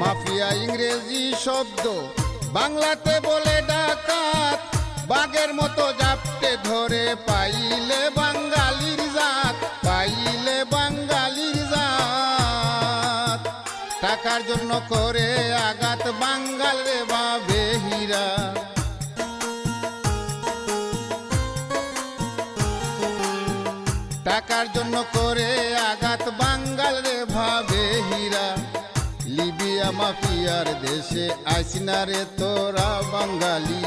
Mafia ইংরেজি শব্দ বাংলাতে বলে ডাকাত, বাঘের মতো জাপটে ধরে পাইলে বাঙালির জাত, পাইলে বাঙালির জাত। টাকার জন্য করে আঘাত বাঙ্গাল রে ভাবে হীরা, টাকার জন্য করে আঘাত বাঙ্গাল রে ভাবে হীরা। লিবিয়া মাফিয়ার দেশে আইসনা রে তোরা বাঙালি,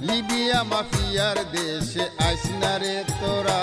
লিবিয়া মাফিয়ার দেশে আইসনা রে তোরা।